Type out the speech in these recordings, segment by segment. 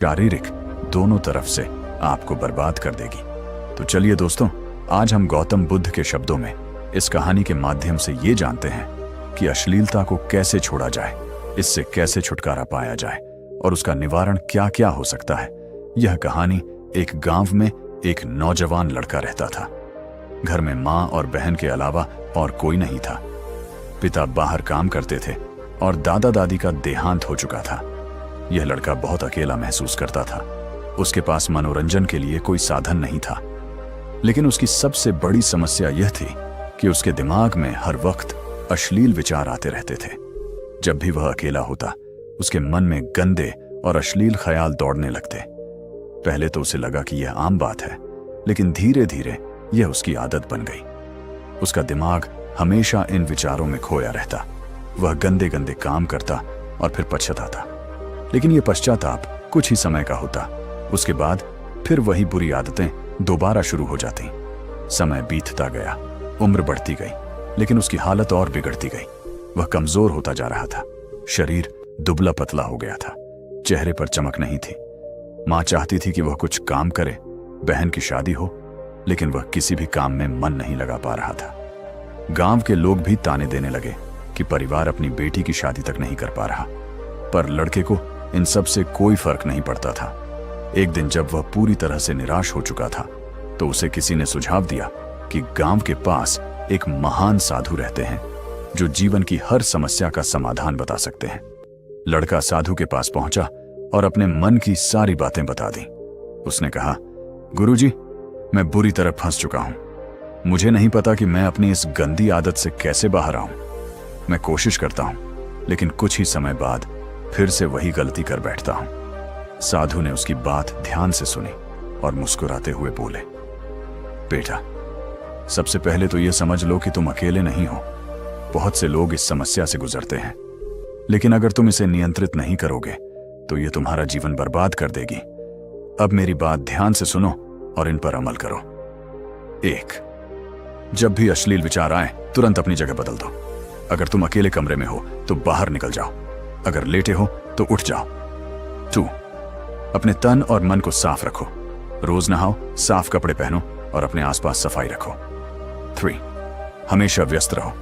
शारीरिक, दोनों तरफ से आपको बर्बाद कर देगी। तो चलिए दोस्तों, आज हम गौतम बुद्ध के शब्दों में इस कहानी के माध्यम से ये जानते हैं कि अश्लीलता को कैसे छोड़ा जाए, इससे कैसे छुटकारा पाया जाए और उसका निवारण क्या क्या हो सकता है। यह कहानी एक गांव में एक नौजवान लड़का रहता था। घर में माँ और बहन के अलावा और कोई नहीं था। पिता बाहर काम करते थे और दादा दादी का देहांत हो चुका था। यह लड़का बहुत अकेला महसूस करता था। उसके पास मनोरंजन के लिए कोई साधन नहीं था। लेकिन उसकी सबसे बड़ी समस्या यह थी कि उसके दिमाग में हर वक्त अश्लील विचार आते रहते थे। जब भी वह अकेला होता, उसके मन में गंदे और अश्लील ख्याल दौड़ने लगते। पहले तो उसे लगा कि यह आम बात है, लेकिन धीरे धीरे यह उसकी आदत बन गई। उसका दिमाग हमेशा इन विचारों में खोया रहता। वह गंदे गंदे काम करता और फिर पछताता। लेकिन यह पश्चाताप कुछ ही समय का होता। उसके बाद फिर वही बुरी आदतें दोबारा शुरू हो जाती। समय बीतता गया, उम्र बढ़ती गई, लेकिन उसकी हालत और बिगड़ती गई। वह कमजोर होता जा रहा था। शरीर दुबला पतला हो गया था। चेहरे पर चमक नहीं थी। माँ चाहती थी कि वह कुछ काम करे, बहन की शादी हो, लेकिन वह किसी भी काम में मन नहीं लगा पा रहा था। गांव के लोग भी ताने देने लगे कि परिवार अपनी बेटी की शादी तक नहीं कर पा रहा। पर लड़के को इन सब से कोई फर्क नहीं पड़ता था। एक दिन जब वह पूरी तरह से निराश हो चुका था, तो उसे किसी ने सुझाव दिया कि गांव के पास एक महान साधु रहते हैं जो जीवन की हर समस्या का समाधान बता सकते हैं। लड़का साधु के पास पहुंचा और अपने मन की सारी बातें बता दी। उसने कहा, गुरुजी, मैं बुरी तरह फंस चुका हूं। मुझे नहीं पता कि मैं अपनी इस गंदी आदत से कैसे बाहर आऊं। मैं कोशिश करता हूं, लेकिन कुछ ही समय बाद फिर से वही गलती कर बैठता हूं। साधु ने उसकी बात ध्यान से सुनी और मुस्कुराते हुए बोले, बेटा, सबसे पहले तो यह समझ लो कि तुम अकेले नहीं हो। बहुत से लोग इस समस्या से गुजरते हैं, लेकिन अगर तुम इसे नियंत्रित नहीं करोगे तो यह तुम्हारा जीवन बर्बाद कर देगी। अब मेरी बात ध्यान से सुनो और इन पर अमल करो। 1, जब भी अश्लील विचार आए, तुरंत अपनी जगह बदल दो। अगर तुम अकेले कमरे में हो तो बाहर निकल जाओ। अगर लेटे हो तो उठ जाओ। 2, अपने तन और मन को साफ रखो। रोज नहाओ, साफ कपड़े पहनो और अपने आसपास सफाई रखो। 3, हमेशा व्यस्त रहो।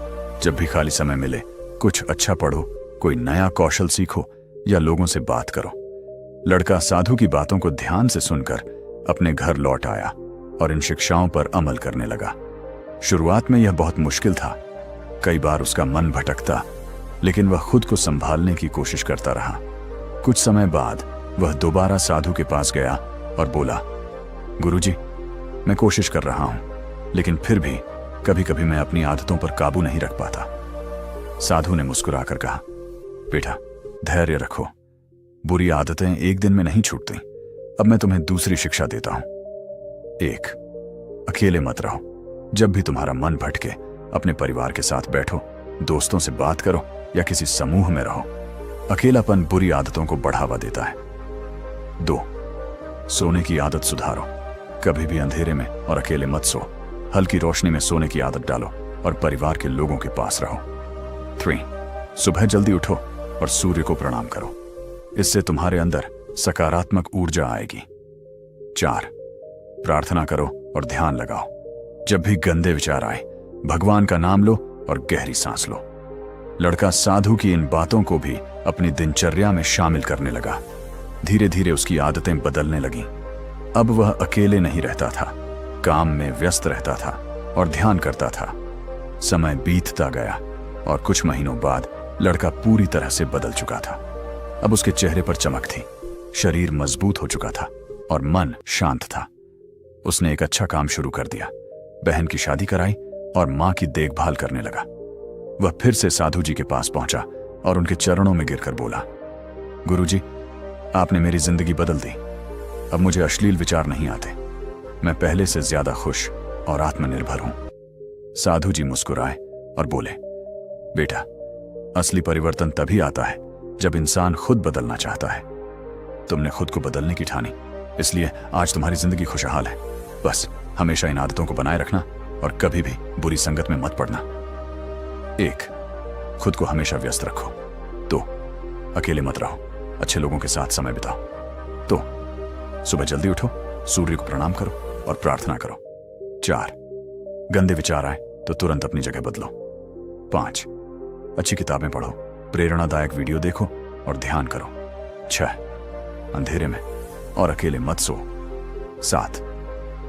जब भी खाली समय मिले, कुछ अच्छा पढ़ो, कोई नया कौशल सीखो या लोगों से बात करो। लड़का साधु की बातों को ध्यान से सुनकर अपने घर लौट आया और इन शिक्षाओं पर अमल करने लगा। शुरुआत में यह बहुत मुश्किल था। कई बार उसका मन भटकता, लेकिन वह खुद को संभालने की कोशिश करता रहा। कुछ समय बाद वह दोबारा साधु के पास गया और बोला, गुरुजी, मैं कोशिश कर रहा हूं, लेकिन फिर भी कभी कभी मैं अपनी आदतों पर काबू नहीं रख पाता। साधु ने मुस्कुराकर कहा, बेटा, धैर्य रखो। बुरी आदतें एक दिन में नहीं छूटती। अब मैं तुम्हें दूसरी शिक्षा देता हूं। 1, अकेले मत रहो। जब भी तुम्हारा मन भटके, अपने परिवार के साथ बैठो, दोस्तों से बात करो या किसी समूह में रहो। अकेलापन बुरी आदतों को बढ़ावा देता है। 2, सोने की आदत सुधारो। कभी भी अंधेरे में और अकेले मत सो। हल्की रोशनी में सोने की आदत डालो और परिवार के लोगों के पास रहो। 3, सुबह जल्दी उठो और सूर्य को प्रणाम करो। इससे तुम्हारे अंदर सकारात्मक ऊर्जा आएगी। 4, प्रार्थना करो और ध्यान लगाओ। जब भी गंदे विचार आए, भगवान का नाम लो और गहरी सांस लो। लड़का साधु की इन बातों को भी अपनी दिनचर्या में शामिल करने लगा। धीरे धीरे उसकी आदतें बदलने लगीं। अब वह अकेले नहीं रहता था, काम में व्यस्त रहता था और ध्यान करता था। समय बीतता गया और कुछ महीनों बाद लड़का पूरी तरह से बदल चुका था। अब उसके चेहरे पर चमक थी, शरीर मजबूत हो चुका था और मन शांत था। उसने एक अच्छा काम शुरू कर दिया, बहन की शादी कराई और मां की देखभाल करने लगा। वह फिर से साधु जी के पास पहुंचा और उनके चरणों में गिरकर बोला, गुरुजी, आपने मेरी जिंदगी बदल दी। अब मुझे अश्लील विचार नहीं आते। मैं पहले से ज्यादा खुश और आत्मनिर्भर हूं। साधु जी मुस्कुराए और बोले, बेटा, असली परिवर्तन तभी आता है जब इंसान खुद बदलना चाहता है। तुमने खुद को बदलने की ठानी, इसलिए आज तुम्हारी जिंदगी खुशहाल है। बस हमेशा इन आदतों को बनाए रखना और कभी भी बुरी संगत में मत पड़ना। 1, खुद को हमेशा व्यस्त रखो। 2, अकेले मत रहो, अच्छे लोगों के साथ समय बिताओ। तो सुबह जल्दी उठो, सूर्य को प्रणाम करो और प्रार्थना करो। 4 गंदे विचार आए तो तुरंत अपनी जगह बदलो। 5 अच्छी किताबें पढ़ो, प्रेरणादायक वीडियो देखो और ध्यान करो। 6 अंधेरे में और अकेले मत सो। 7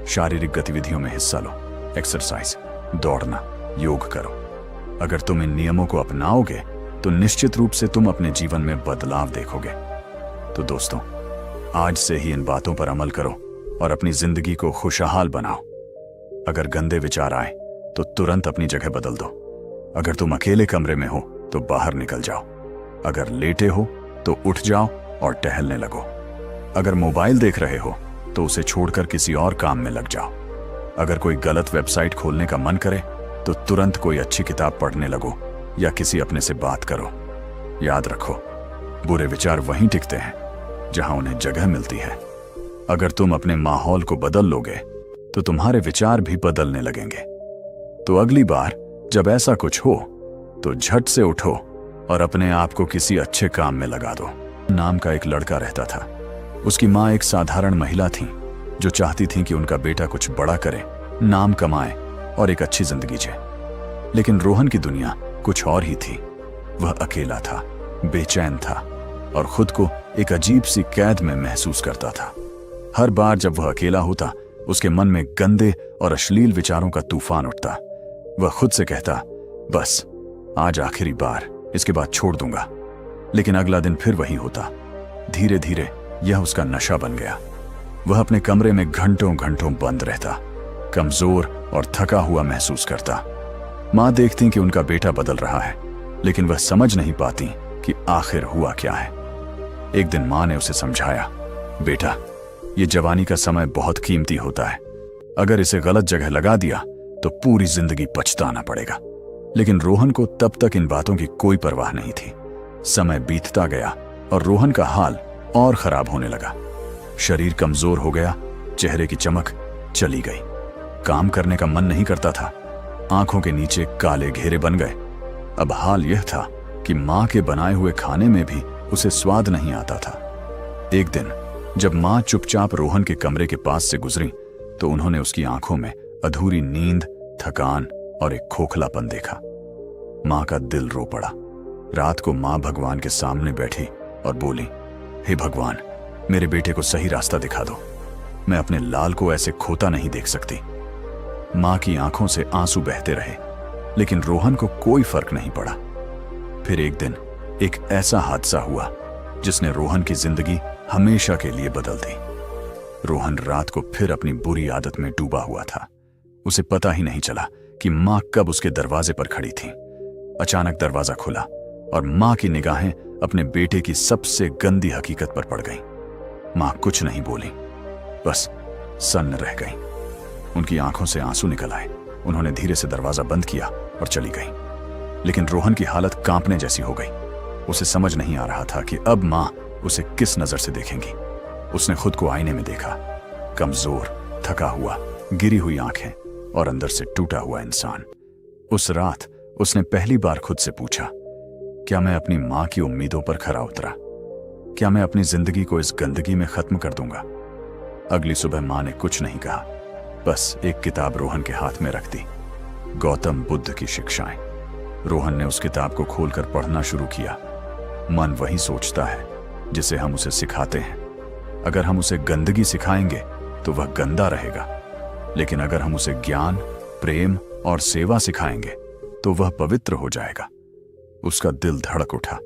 शारीरिक गतिविधियों में हिस्सा लो, एक्सरसाइज, दौड़ना, योग करो। अगर तुम इन नियमों को अपनाओगे तो निश्चित रूप से तुम अपने जीवन में बदलाव देखोगे। तो दोस्तों, आज से ही इन बातों पर अमल करो और अपनी जिंदगी को खुशहाल बनाओ। अगर गंदे विचार आए तो तुरंत अपनी जगह बदल दो। अगर तुम अकेले कमरे में हो तो बाहर निकल जाओ। अगर लेटे हो तो उठ जाओ और टहलने लगो। अगर मोबाइल देख रहे हो तो उसे छोड़कर किसी और काम में लग जाओ। अगर कोई गलत वेबसाइट खोलने का मन करे तो तुरंत कोई अच्छी किताब पढ़ने लगो या किसी अपने से बात करो। याद रखो, बुरे विचार वहीं टिकते हैं जहां उन्हें जगह मिलती है। अगर तुम अपने माहौल को बदल लोगे तो तुम्हारे विचार भी बदलने लगेंगे। तो अगली बार जब ऐसा कुछ हो तो झट से उठो और अपने आप को किसी अच्छे काम में लगा दो। नाम का एक लड़का रहता था। उसकी माँ एक साधारण महिला थी जो चाहती थी कि उनका बेटा कुछ बड़ा करे, नाम कमाए और एक अच्छी जिंदगी जिए। लेकिन रोहन की दुनिया कुछ और ही थी। वह अकेला था, बेचैन था और खुद को एक अजीब सी कैद में महसूस करता था। हर बार जब वह अकेला होता, उसके मन में गंदे और अश्लील विचारों का तूफान उठता। वह खुद से कहता, बस आज आखिरी बार, इसके बाद छोड़ दूंगा। लेकिन अगला दिन फिर वही होता। धीरे धीरे यह उसका नशा बन गया। वह अपने कमरे में घंटों घंटों बंद रहता, कमजोर और थका हुआ महसूस करता। माँ देखती कि उनका बेटा बदल रहा है, लेकिन वह समझ नहीं पाती कि आखिर हुआ क्या है। एक दिन माँ ने उसे समझाया, बेटा, ये जवानी का समय बहुत कीमती होता है। अगर इसे गलत जगह लगा दिया तो पूरी जिंदगी पछताना पड़ेगा। लेकिन रोहन को तब तक इन बातों की कोई परवाह नहीं थी। समय बीतता गया और रोहन का हाल और खराब होने लगा। शरीर कमजोर हो गया, चेहरे की चमक चली गई, काम करने का मन नहीं करता था, आंखों के नीचे काले घेरे बन गए। अब हाल यह था कि माँ के बनाए हुए खाने में भी उसे स्वाद नहीं आता था। एक दिन जब माँ चुपचाप रोहन के कमरे के पास से गुजरी तो उन्होंने उसकी आंखों में अधूरी नींद, थकान और एक खोखलापन देखा। माँ का दिल रो पड़ा। रात को माँ भगवान के सामने बैठी और बोली, हे भगवान, मेरे बेटे को सही रास्ता दिखा दो। मैं अपने लाल को ऐसे खोता नहीं देख सकती। माँ की आंखों से आंसू बहते रहे, लेकिन रोहन को कोई फर्क नहीं पड़ा। फिर एक दिन एक ऐसा हादसा हुआ जिसने रोहन की जिंदगी हमेशा के लिए बदल दी। रोहन रात को फिर अपनी बुरी आदत में डूबा हुआ था। उसे पता ही नहीं चला कि माँ कब उसके दरवाजे पर खड़ी थी। अचानक दरवाजा खुला और माँ की निगाहें अपने बेटे की सबसे गंदी हकीकत पर पड़ गईं। माँ कुछ नहीं बोली, बस सन्न रह गई। उनकी आंखों से आंसू निकल आए। उन्होंने धीरे से दरवाजा बंद किया और चली गई। लेकिन रोहन की हालत कांपने जैसी हो गई। उसे समझ नहीं आ रहा था कि अब माँ उसे किस नजर से देखेंगी। उसने खुद को आईने में देखा, कमजोर, थका हुआ, गिरी हुई आंखें और अंदर से टूटा हुआ इंसान। उस रात उसने पहली बार खुद से पूछा, क्या मैं अपनी माँ की उम्मीदों पर खरा उतरा? क्या मैं अपनी जिंदगी को इस गंदगी में खत्म कर दूंगा? अगली सुबह माँ ने कुछ नहीं कहा, बस एक किताब रोहन के हाथ में रख दी, गौतम बुद्ध की शिक्षाएं। रोहन ने उस किताब को खोलकर पढ़ना शुरू किया। मन वही सोचता है जिसे हम उसे सिखाते हैं। अगर हम उसे गंदगी सिखाएंगे तो वह गंदा रहेगा, लेकिन अगर हम उसे ज्ञान, प्रेम और सेवा सिखाएंगे तो वह पवित्र हो जाएगा। उसका दिल धड़क उठा।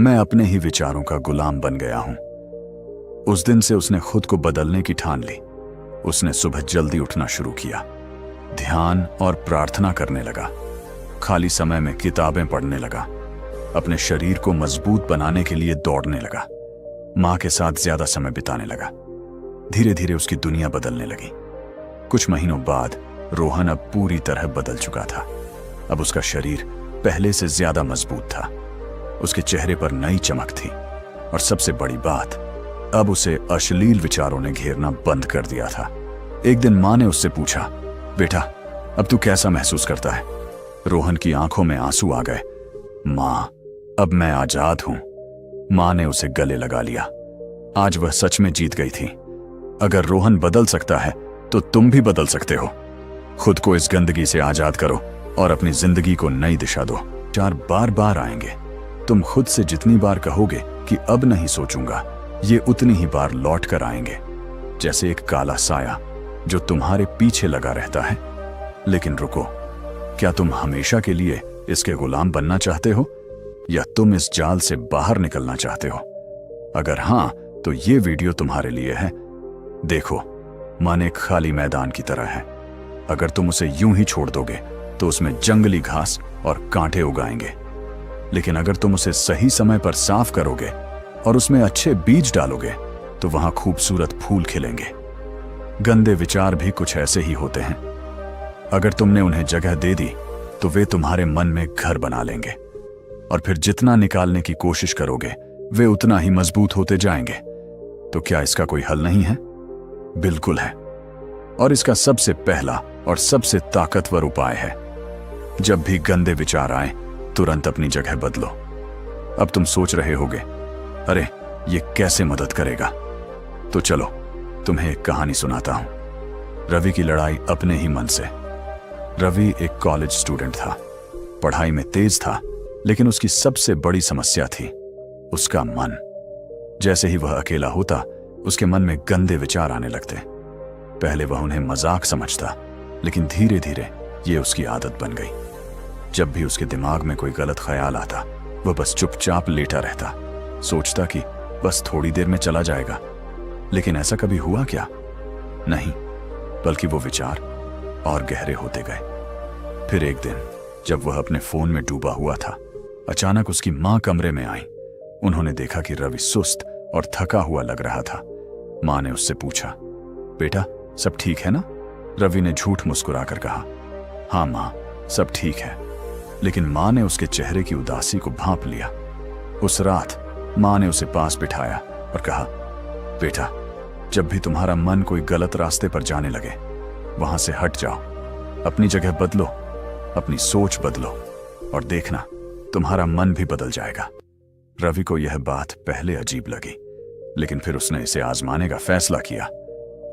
मैं अपने ही विचारों का गुलाम बन गया हूं। उस दिन से उसने खुद को बदलने की ठान ली। उसने सुबह जल्दी उठना शुरू किया, ध्यान और प्रार्थना करने लगा, खाली समय में किताबें पढ़ने लगा, अपने शरीर को मजबूत बनाने के लिए दौड़ने लगा, माँ के साथ ज्यादा समय बिताने लगा। धीरे धीरे उसकी दुनिया बदलने लगी। कुछ महीनों बाद रोहन अब पूरी तरह बदल चुका था। अब उसका शरीर पहले से ज्यादा मजबूत था। उसके चेहरे पर नई चमक थी और सबसे बड़ी बात, अब उसे अश्लील विचारों ने घेरना बंद कर दिया था। एक दिन माँ ने उससे पूछा, बेटा, अब तू कैसा महसूस करता है? रोहन की आंखों में आंसू आ गए। माँ, अब मैं आजाद हूं। माँ ने उसे गले लगा लिया। आज वह सच में जीत गई थी। अगर रोहन बदल सकता है तो तुम भी बदल सकते हो। खुद को इस गंदगी से आजाद करो और अपनी जिंदगी को नई दिशा दो। विचार बार बार आएंगे। तुम खुद से जितनी बार कहोगे कि अब नहीं सोचूंगा, ये उतनी ही बार लौट कर आएंगे, जैसे एक काला साया जो तुम्हारे पीछे लगा रहता है। लेकिन रुको, क्या तुम हमेशा के लिए इसके गुलाम बनना चाहते हो या तुम इस जाल से बाहर निकलना चाहते हो? अगर हां, तो ये वीडियो तुम्हारे लिए है। देखो, मन एक खाली मैदान की तरह है। अगर तुम उसे यूं ही छोड़ दोगे तो उसमें जंगली घास और कांटे उगाएंगे। लेकिन अगर तुम उसे सही समय पर साफ करोगे और उसमें अच्छे बीज डालोगे तो वहां खूबसूरत फूल खिलेंगे। गंदे विचार भी कुछ ऐसे ही होते हैं। अगर तुमने उन्हें जगह दे दी तो वे तुम्हारे मन में घर बना लेंगे और फिर जितना निकालने की कोशिश करोगे वे उतना ही मजबूत होते जाएंगे। तो क्या इसका कोई हल नहीं है? बिल्कुल है। और इसका सबसे पहला और सबसे ताकतवर उपाय है, जब भी गंदे विचार आए तुरंत अपनी जगह बदलो। अब तुम सोच रहे होगे, अरे ये कैसे मदद करेगा? तो चलो तुम्हें एक कहानी सुनाता हूं। रवि की लड़ाई अपने ही मन से। रवि एक कॉलेज स्टूडेंट था, पढ़ाई में तेज था, लेकिन उसकी सबसे बड़ी समस्या थी उसका मन। जैसे ही वह अकेला होता, उसके मन में गंदे विचार आने लगते। पहले वह उन्हें मजाक समझता, लेकिन धीरे धीरे ये उसकी आदत बन गई। जब भी उसके दिमाग में कोई गलत ख्याल आता, वह बस चुपचाप लेटा रहता, सोचता कि बस थोड़ी देर में चला जाएगा। लेकिन ऐसा कभी हुआ क्या? नहीं, बल्कि वो विचार और गहरे होते गए। फिर एक दिन जब वह अपने फोन में डूबा हुआ था, अचानक उसकी मां कमरे में आई। उन्होंने देखा कि रवि सुस्त और थका हुआ लग रहा था। मां ने उससे पूछा, बेटा सब ठीक है ना? रवि ने झूठ मुस्कुराकर कहा, हाँ मां, सब ठीक है। लेकिन मां ने उसके चेहरे की उदासी को भांप लिया। उस रात मां ने उसे पास बिठाया और कहा, बेटा जब भी तुम्हारा मन कोई गलत रास्ते पर जाने लगे, वहां से हट जाओ, अपनी जगह बदलो, अपनी सोच बदलो और देखना तुम्हारा मन भी बदल जाएगा। रवि को यह बात पहले अजीब लगी, लेकिन फिर उसने इसे आजमाने का फैसला किया।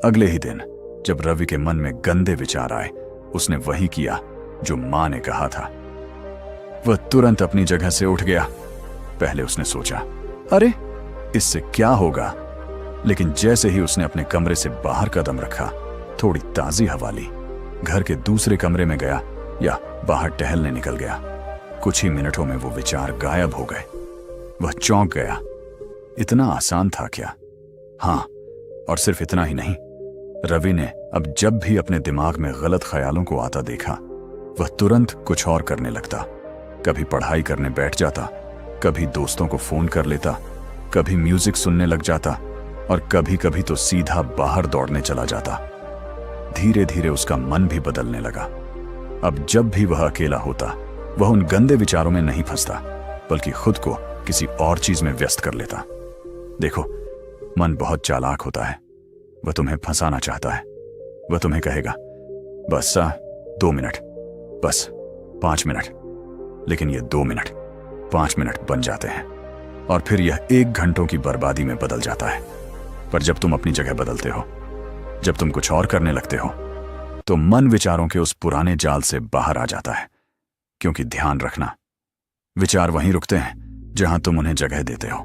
अगले ही दिन जब रवि के मन में गंदे विचार आए, उसने वही किया जो मां ने कहा था। वह तुरंत अपनी जगह से उठ गया। पहले उसने सोचा, अरे इससे क्या होगा? लेकिन जैसे ही उसने अपने कमरे से बाहर कदम रखा, थोड़ी ताजी हवा ली, घर के दूसरे कमरे में गया या बाहर टहलने निकल गया, कुछ ही मिनटों में वो विचार गायब हो गए। वह चौंक गया। इतना आसान था क्या? हां, और सिर्फ इतना ही नहीं, रवि ने अब जब भी अपने दिमाग में गलत ख्यालों को आता देखा, वह तुरंत कुछ और करने लगता। कभी पढ़ाई करने बैठ जाता, कभी दोस्तों को फोन कर लेता, कभी म्यूजिक सुनने लग जाता और कभी कभी तो सीधा बाहर दौड़ने चला जाता। धीरे धीरे उसका मन भी बदलने लगा। अब जब भी वह अकेला होता, वह उन गंदे विचारों में नहीं फंसता, बल्कि खुद को किसी और चीज में व्यस्त कर लेता। देखो, मन बहुत चालाक होता है। वह तुम्हें फंसाना चाहता है। वह तुम्हें कहेगा, बस 2 मिनट, बस 5 मिनट। लेकिन ये 2 मिनट 5 मिनट बन जाते हैं और फिर यह 1 घंटों की बर्बादी में बदल जाता है। पर जब तुम अपनी जगह बदलते हो, जब तुम कुछ और करने लगते हो, तो मन विचारों के उस पुराने जाल से बाहर आ जाता है। क्योंकि ध्यान रखना, विचार वहीं रुकते हैं जहां तुम उन्हें जगह देते हो।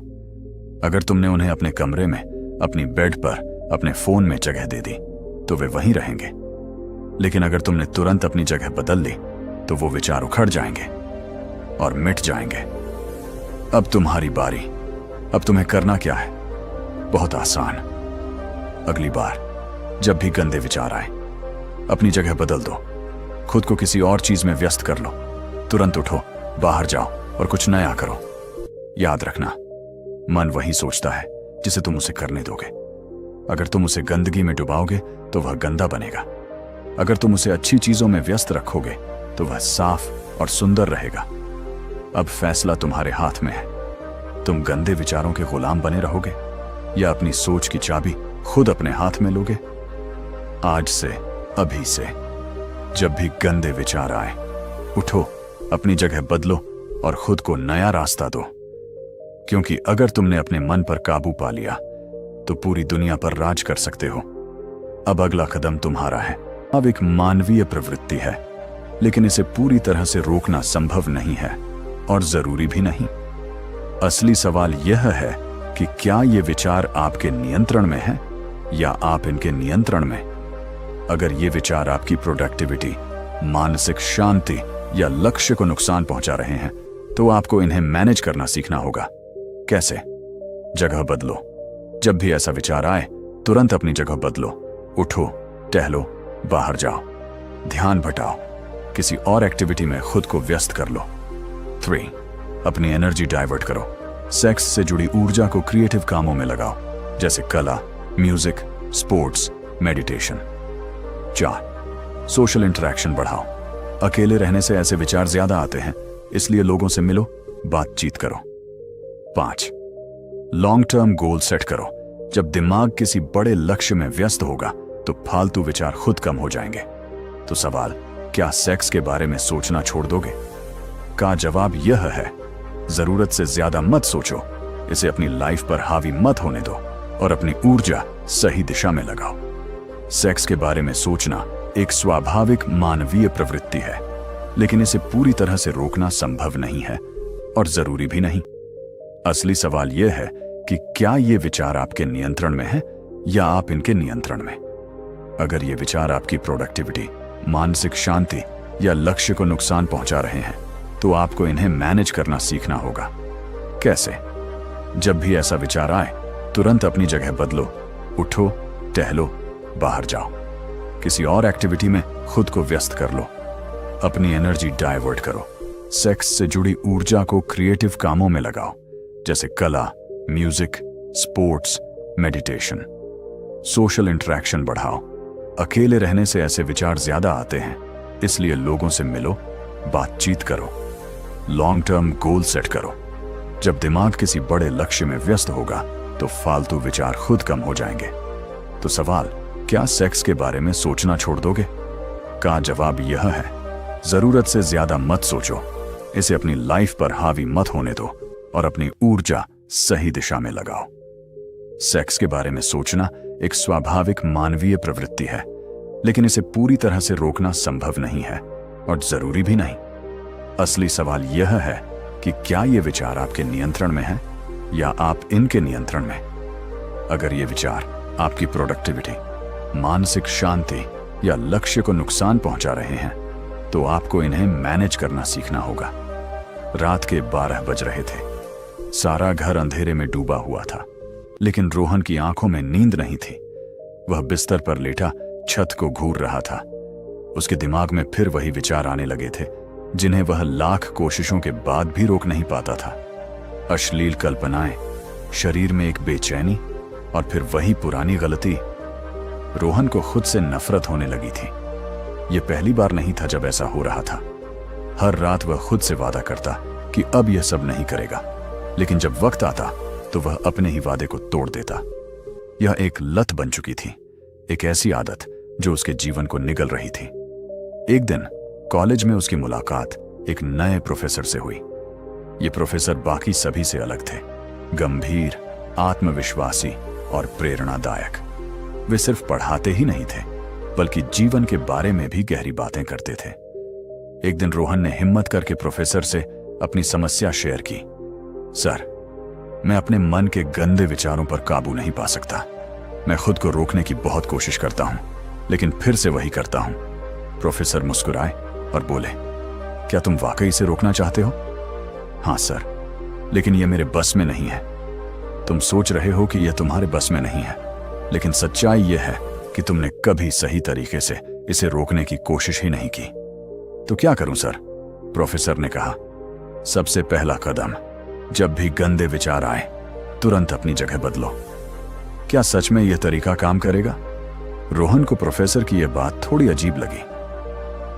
अगर तुमने उन्हें अपने कमरे में, अपनी बेड पर, अपने फोन में जगह दे दी, तो वे वहीं रहेंगे। लेकिन अगर तुमने तुरंत अपनी जगह बदल ली, तो वो विचार उखड़ जाएंगे और मिट जाएंगे। अब तुम्हारी बारी। अब तुम्हें करना क्या है? बहुत आसान। अगली बार जब भी गंदे विचार आए, अपनी जगह बदल दो, खुद को किसी और चीज में व्यस्त कर लो, तुरंत उठो, बाहर जाओ और कुछ नया करो। याद रखना, मन वही सोचता है जिसे तुम उसे करने दोगे। अगर तुम उसे गंदगी में डुबाओगे तो वह गंदा बनेगा। अगर तुम उसे अच्छी चीजों में व्यस्त रखोगे तो वह साफ और सुंदर रहेगा। अब फैसला तुम्हारे हाथ में है। तुम गंदे विचारों के गुलाम बने रहोगे या अपनी सोच की चाबी खुद अपने हाथ में लोगे? आज से, अभी से, जब भी गंदे विचार आए, उठो, अपनी जगह बदलो और खुद को नया रास्ता दो। क्योंकि अगर तुमने अपने मन पर काबू पा लिया, तो पूरी दुनिया पर राज कर सकते हो। अब अगला कदम तुम्हारा है। अब एक मानवीय प्रवृत्ति है, लेकिन इसे पूरी तरह से रोकना संभव नहीं है और जरूरी भी नहीं। असली सवाल यह है कि क्या ये विचार आपके नियंत्रण में है या आप इनके नियंत्रण में। अगर ये विचार आपकी प्रोडक्टिविटी, मानसिक शांति या लक्ष्य को नुकसान पहुंचा रहे हैं, तो आपको इन्हें मैनेज करना सीखना होगा। कैसे? जगह बदलो। जब भी ऐसा विचार आए, तुरंत अपनी जगह बदलो। उठो, टहलो, बाहर जाओ, ध्यान भटाओ, किसी और एक्टिविटी में खुद को व्यस्त कर लो। 3. अपनी एनर्जी डाइवर्ट करो। सेक्स से जुड़ी ऊर्जा को क्रिएटिव कामों में लगाओ, जैसे कला, music, sports, meditation. 4. Social interaction बढ़ाओ। अकेले रहने से ऐसे विचार ज्यादा आते हैं, इसलिए लोगों से मिलो, बातचीत करो। 5. लॉन्ग टर्म गोल सेट करो। जब दिमाग किसी बड़े लक्ष्य में व्यस्त होगा तो फालतू विचार खुद कम हो जाएंगे। तो सवाल, क्या सेक्स के बारे में सोचना छोड़ दोगे? का जवाब यह है, जरूरत से ज्यादा मत सोचो, इसे अपनी लाइफ पर हावी मत होने दो और अपनी ऊर्जा सही दिशा में लगाओ। सेक्स के बारे में सोचना एक स्वाभाविक मानवीय प्रवृत्ति है, लेकिन इसे पूरी तरह से रोकना संभव नहीं है और जरूरी भी नहीं। असली सवाल यह है कि क्या ये विचार आपके नियंत्रण में है या आप इनके नियंत्रण में। अगर ये विचार आपकी प्रोडक्टिविटी, मानसिक शांति या लक्ष्य को नुकसान पहुंचा रहे हैं, तो आपको इन्हें मैनेज करना सीखना होगा। कैसे? जब भी ऐसा विचार आए, तुरंत अपनी जगह बदलो। उठो, टहलो, बाहर जाओ, किसी और एक्टिविटी में खुद को व्यस्त कर लो। अपनी एनर्जी डाइवर्ट करो। सेक्स से जुड़ी ऊर्जा को क्रिएटिव कामों में लगाओ, जैसे कला, music, sports, meditation. Social interaction बढ़ाओ। अकेले रहने से ऐसे विचार ज्यादा आते हैं, इसलिए लोगों से मिलो, बातचीत करो। लॉन्ग टर्म गोल सेट करो। जब दिमाग किसी बड़े लक्ष्य में व्यस्त होगा तो फालतू विचार खुद कम हो जाएंगे। तो सवाल, क्या सेक्स के बारे में सोचना छोड़ दोगे? का जवाब यह है, जरूरत से ज्यादा मत सोचो, इसे अपनी लाइफ पर हावी मत होने दो और अपनी ऊर्जा सही दिशा में लगाओ। सेक्स के बारे में सोचना एक स्वाभाविक मानवीय प्रवृत्ति है, लेकिन इसे पूरी तरह से रोकना संभव नहीं है और जरूरी भी नहीं। असली सवाल यह है कि क्या ये विचार आपके नियंत्रण में है या आप इनके नियंत्रण में। अगर ये विचार आपकी प्रोडक्टिविटी, मानसिक शांति या लक्ष्य को नुकसान पहुंचा रहे हैं, तो आपको इन्हें मैनेज करना सीखना होगा। रात के 12 बज रहे थे। सारा घर अंधेरे में डूबा हुआ था, लेकिन रोहन की आंखों में नींद नहीं थी। वह बिस्तर पर लेटा छत को घूर रहा था। उसके दिमाग में फिर वही विचार आने लगे थे, जिन्हें वह लाख कोशिशों के बाद भी रोक नहीं पाता था। अश्लील कल्पनाएं, शरीर में एक बेचैनी और फिर वही पुरानी गलती। रोहन को खुद से नफरत होने लगी थी। यह पहली बार नहीं था जब ऐसा हो रहा था। हर रात वह खुद से वादा करता कि अब यह सब नहीं करेगा, लेकिन जब वक्त आता तो वह अपने ही वादे को तोड़ देता। यह एक लत बन चुकी थी, एक ऐसी आदत जो उसके जीवन को निगल रही थी। एक दिन कॉलेज में उसकी मुलाकात एक नए प्रोफेसर से हुई। ये प्रोफेसर बाकी सभी से अलग थे, गंभीर, आत्मविश्वासी और प्रेरणादायक। वे सिर्फ पढ़ाते ही नहीं थे, बल्कि जीवन के बारे में भी गहरी बातें करते थे। एक दिन रोहन ने हिम्मत करके प्रोफेसर से अपनी समस्या शेयर की। सर, मैं अपने मन के गंदे विचारों पर काबू नहीं पा सकता। मैं खुद को रोकने की बहुत कोशिश करता हूं, लेकिन फिर से वही करता हूं। प्रोफेसर मुस्कुराए और बोले, क्या तुम वाकई इसे रोकना चाहते हो? हाँ सर, लेकिन यह मेरे बस में नहीं है। तुम सोच रहे हो कि यह तुम्हारे बस में नहीं है, लेकिन सच्चाई यह है कि तुमने कभी सही तरीके से इसे रोकने की कोशिश ही नहीं की। तो क्या करूं सर? प्रोफेसर ने कहा, सबसे पहला कदम, जब भी गंदे विचार आए, तुरंत अपनी जगह बदलो। क्या सच में यह तरीका काम करेगा? रोहन को प्रोफेसर की यह बात थोड़ी अजीब लगी।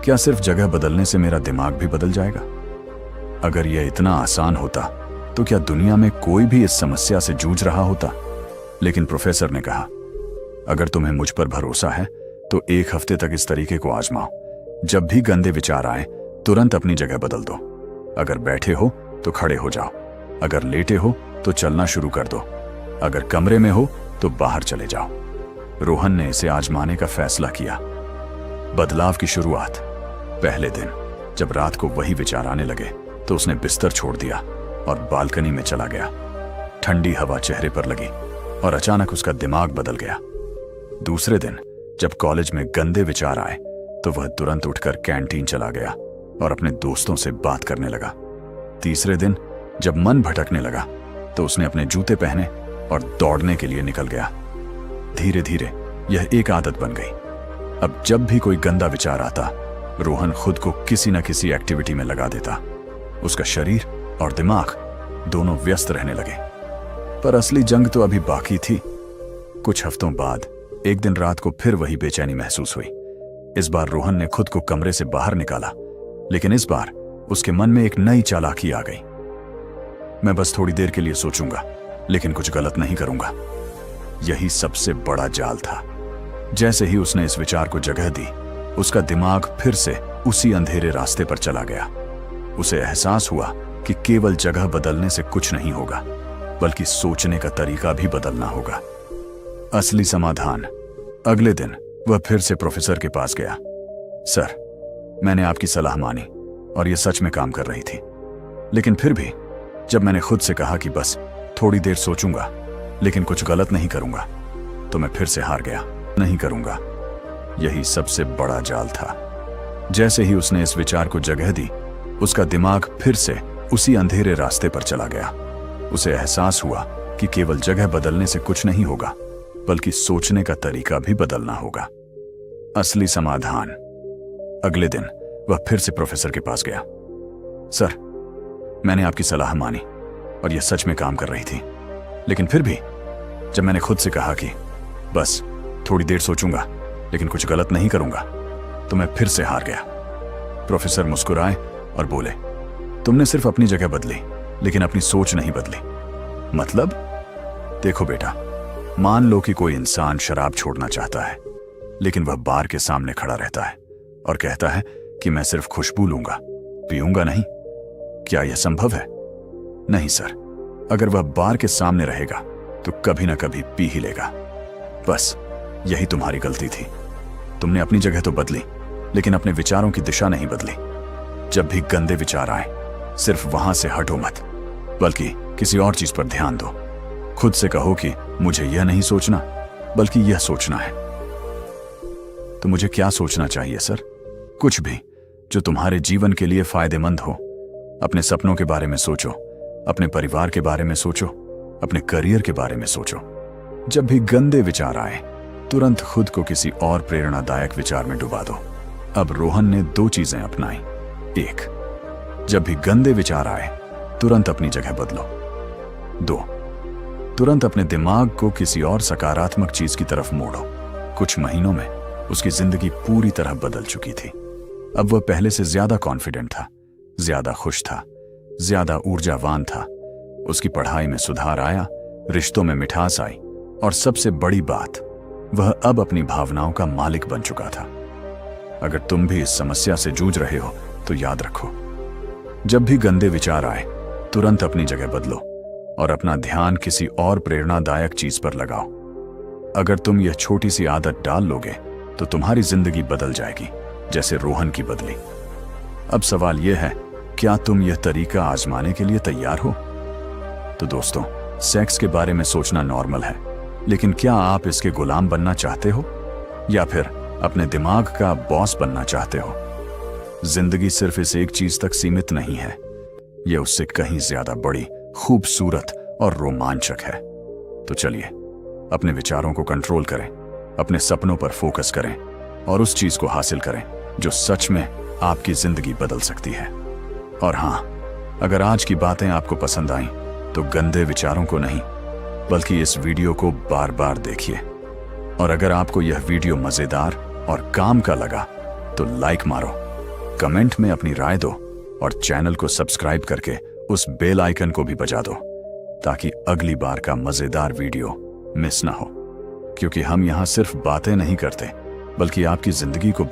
क्या सिर्फ जगह बदलने से मेरा दिमाग भी बदल जाएगा? अगर यह इतना आसान होता तो क्या दुनिया में कोई भी इस समस्या से जूझ रहा होता? लेकिन प्रोफेसर ने कहा, अगर तुम्हें मुझ पर भरोसा है तो 1 हफ्ते तक इस तरीके को आजमाओ। जब भी गंदे विचार आए, तुरंत अपनी जगह बदल दो। अगर बैठे हो तो खड़े हो जाओ, अगर लेटे हो तो चलना शुरू कर दो, अगर कमरे में हो तो बाहर चले जाओ। रोहन ने इसे आजमाने का फैसला किया। बदलाव की शुरुआत। पहले दिन जब रात को वही विचार आने लगे तो उसने बिस्तर छोड़ दिया और बालकनी में चला गया। ठंडी हवा चेहरे पर लगी और अचानक उसका दिमाग बदल गया। दूसरे दिन जब कॉलेज में गंदे विचार आए तो वह तुरंत उठकर कैंटीन चला गया और अपने दोस्तों से बात करने लगा। तीसरे दिन जब मन भटकने लगा तो उसने अपने जूते पहने और दौड़ने के लिए निकल गया। धीरे धीरे यह एक आदत बन गई। अब जब भी कोई गंदा विचार आता, रोहन खुद को किसी न किसी एक्टिविटी में लगा देता। उसका शरीर और दिमाग दोनों व्यस्त रहने लगे। पर असली जंग तो अभी बाकी थी। कुछ हफ्तों बाद एक दिन रात को फिर वही बेचैनी महसूस हुई। इस बार रोहन ने खुद को कमरे से बाहर निकाला, लेकिन इस बार उसके मन में एक नई चालाकी आ गई। मैं बस थोड़ी देर के लिए सोचूंगा, लेकिन कुछ गलत नहीं करूंगा। यही सबसे बड़ा जाल था। जैसे ही उसने इस विचार को जगह दी, उसका दिमाग फिर से उसी अंधेरे रास्ते पर चला गया। उसे एहसास हुआ कि केवल जगह बदलने से कुछ नहीं होगा, बल्कि सोचने का तरीका भी बदलना होगा। असली समाधान। अगले दिन वह फिर से प्रोफेसर के पास गया। सर, मैंने आपकी सलाह मानी और यह सच में काम कर रही थी, लेकिन फिर भी जब मैंने खुद से कहा कि बस थोड़ी देर सोचूंगा लेकिन कुछ गलत नहीं करूंगा, तो मैं फिर से हार गया। नहीं करूंगा। यही सबसे बड़ा जाल था। जैसे ही उसने इस विचार को जगह दी, उसका दिमाग फिर से उसी अंधेरे रास्ते पर चला गया। उसे एहसास हुआ कि केवल जगह बदलने से कुछ नहीं होगा, बल्कि सोचने का तरीका भी बदलना होगा। असली समाधान। अगले दिन वह फिर से प्रोफेसर के पास गया। सर, मैंने आपकी सलाह मानी और यह सच में काम कर रही थी, लेकिन फिर भी जब मैंने खुद से कहा कि बस थोड़ी देर सोचूंगा लेकिन कुछ गलत नहीं करूंगा, तो मैं फिर से हार गया। प्रोफेसर मुस्कुराए और बोले, तुमने सिर्फ अपनी जगह बदली, लेकिन अपनी सोच नहीं बदली। मतलब? देखो बेटा, मान लो कि कोई इंसान शराब छोड़ना चाहता है, लेकिन वह बार के सामने खड़ा रहता है और कहता है कि मैं सिर्फ खुशबू लूंगा, पीऊंगा नहीं। क्या यह संभव है? नहीं सर। अगर वह बार के सामने रहेगा तो कभी ना कभी पी ही लेगा। बस यही तुम्हारी गलती थी। तुमने अपनी जगह तो बदली, लेकिन अपने विचारों की दिशा नहीं बदली। जब भी गंदे विचार आए, सिर्फ वहां से हटो मत, बल्कि किसी और चीज पर ध्यान दो। खुद से कहो कि मुझे यह नहीं सोचना, बल्कि यह सोचना है। तो मुझे क्या सोचना चाहिए सर? कुछ भी जो तुम्हारे जीवन के लिए फायदेमंद हो। अपने सपनों के बारे में सोचो, अपने परिवार के बारे में सोचो, अपने करियर के बारे में सोचो। जब भी गंदे विचार आए, तुरंत खुद को किसी और प्रेरणादायक विचार में डुबा दो। अब रोहन ने 2 चीजें अपनाई। 1, जब भी गंदे विचार आए, तुरंत अपनी जगह बदलो। 2, तुरंत अपने दिमाग को किसी और सकारात्मक चीज की तरफ मोड़ो। कुछ महीनों में उसकी जिंदगी पूरी तरह बदल चुकी थी। अब वह पहले से ज्यादा कॉन्फिडेंट था, ज्यादा खुश था, ज्यादा ऊर्जावान था। उसकी पढ़ाई में सुधार आया, रिश्तों में मिठास आई, और सबसे बड़ी बात, वह अब अपनी भावनाओं का मालिक बन चुका था। अगर तुम भी इस समस्या से जूझ रहे हो तो याद रखो, जब भी गंदे विचार आए, तुरंत अपनी जगह बदलो और अपना ध्यान किसी और प्रेरणादायक चीज पर लगाओ। अगर तुम यह छोटी सी आदत डाल लोगे तो तुम्हारी जिंदगी बदल जाएगी, जैसे रोहन की बदली। अब सवाल यह है, क्या तुम यह तरीका आजमाने के लिए तैयार हो? तो दोस्तों, सेक्स के बारे में सोचना नॉर्मल है, लेकिन क्या आप इसके गुलाम बनना चाहते हो, या फिर अपने दिमाग का बॉस बनना चाहते हो? जिंदगी सिर्फ इस एक चीज तक सीमित नहीं है, यह उससे कहीं ज्यादा बड़ी, खूबसूरत और रोमांचक है। तो चलिए, अपने विचारों को कंट्रोल करें, अपने सपनों पर फोकस करें और उस चीज को हासिल करें जो सच में आपकी जिंदगी बदल सकती है। और हाँ, अगर आज की बातें आपको पसंद आईं, तो गंदे विचारों को नहीं, बल्कि इस वीडियो को बार बार देखिए। और अगर आपको यह वीडियो मजेदार और काम का लगा तो लाइक मारो, कमेंट में अपनी राय दो और चैनल को सब्सक्राइब करके उस बेल आइकन को भी बजा दो, ताकि अगली बार का मजेदार वीडियो मिस ना हो। क्योंकि हम यहाँ सिर्फ बातें नहीं करते, बल्कि आपकी जिंदगी को